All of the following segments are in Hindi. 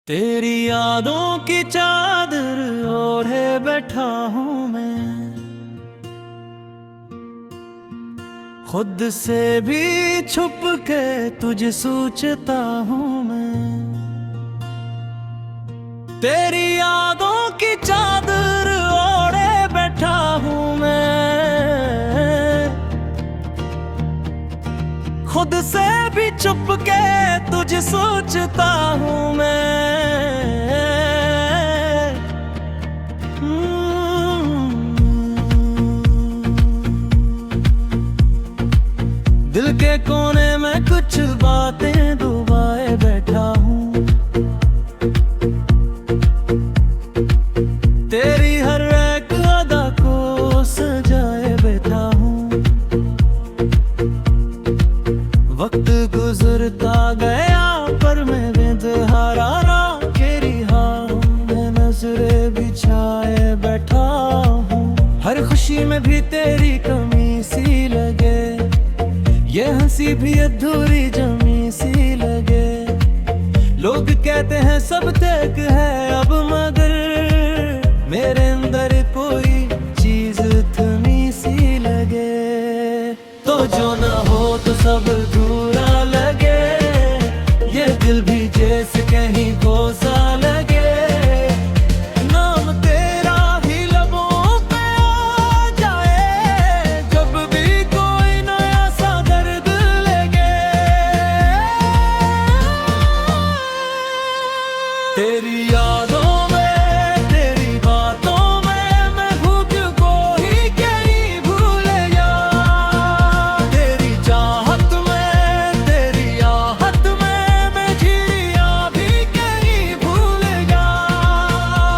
तेरी यादों की चादर ओढ़े बैठा हूँ मैं, खुद से भी छुप के तुझे सोचता हूँ मैं। तेरी यादों की चादर ओढ़े बैठा हूँ मैं, खुद से भी छुप के तुझे सोचता हूँ मैं। दिल के कोने में कुछ बातें डुबाए बैठा हूँ, तेरी हर एक अदा को सजाए बैठा हूँ। वक्त गुजरता गया पर मैं बेसहारा रहा, तेरी हाँ मैं नजरें बिछाए बैठा हूँ। हर खुशी में भी तेरी कमी सी लगे, ये हंसी भी अधूरी जमी सी लगे। लोग कहते हैं सब तक है अब, मगर मेरे अंदर कोई चीज थमी सी लगे। तो जो ना हो तो सब अधूरा लगे, ये दिल भी जैसे कहीं को सा लगे। नाम तेरा ही लबों पे आ जाए, जब भी कोई नया सा दर्द लगे। तेरी यादों में, तेरी बातों में मैं खुद को ही कहीं भूल गया। तेरी चाहत में, तेरी आहट में मैं झिरिया भी कहीं भूल गया।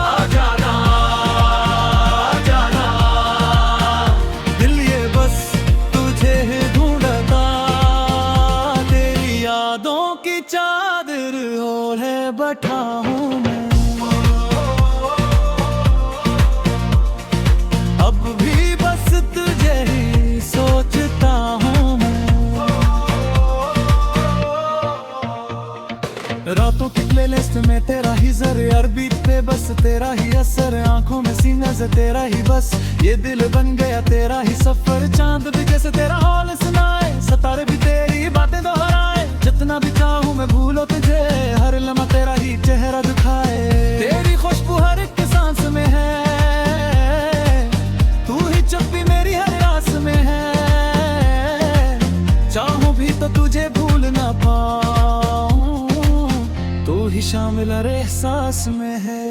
आ जाना, आ जाना, दिल ये बस तुझे ही ढूंढता। तेरी यादों की चादर ओढ़े बैठा हूँ मैं, अब भी बस तुझे ही सोचता हूँ मैं। रातों की प्लेलिस्ट में तेरा ही जर, अरबी पे बस तेरा ही असर। आंखों में सीना से तेरा ही बस, ये दिल बन गया तेरा ही सफर। चांद भी जैसे तेरा हाल सुनाए, सितारे भी तेरी बातें दोहराए। जितना भी चाहूं मैं भूलो तुझे, हर लम्हा तेरा ही चेहरा दिखाए। तेरी खुशबू हर एक सांस में है, तू ही जब भी मेरी हर आस में है। चाहूं भी तो तुझे भूल ना पाऊं, तू ही शामिल हर एहसास में है।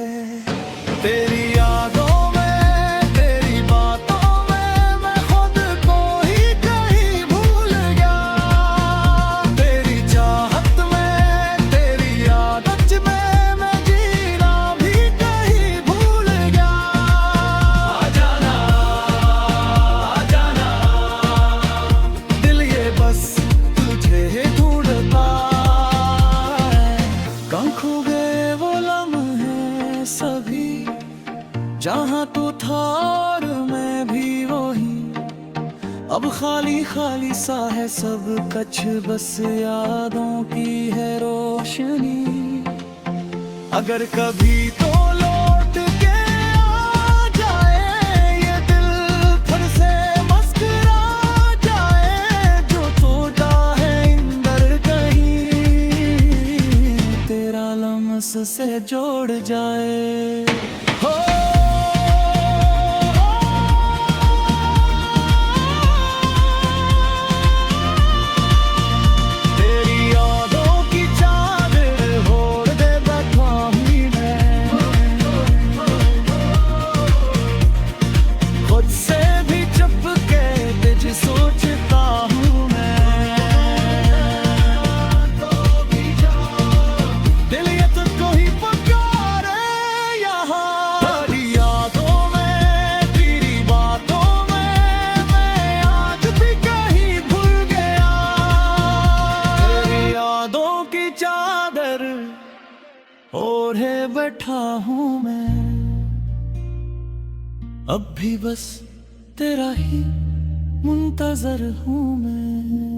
तेरी यादों में, तेरी बातों में मैं खुद को ही कहीं भूल गया। तेरी चाहत में, तेरी आदत में मैं जीना भी कहीं भूल गया। आ जाना, आ जाना, दिल ये बस तुझे ही ढूंढता है। कहाँ खो गए वो लम्हे सभी, जहाँ तू था और मैं भी वही। अब खाली खाली सा है सब कुछ, बस यादों की है रोशनी। अगर कभी तो लौट के आ जाए, ये दिल फिर से मुस्कुरा जाए। जो सोचा है इंदर कहीं, तेरा लम्स से जोड़ जाए। हो ओढ़े बैठा हूँ मैं, अब भी बस तेरा ही मुंतजर हूँ मैं।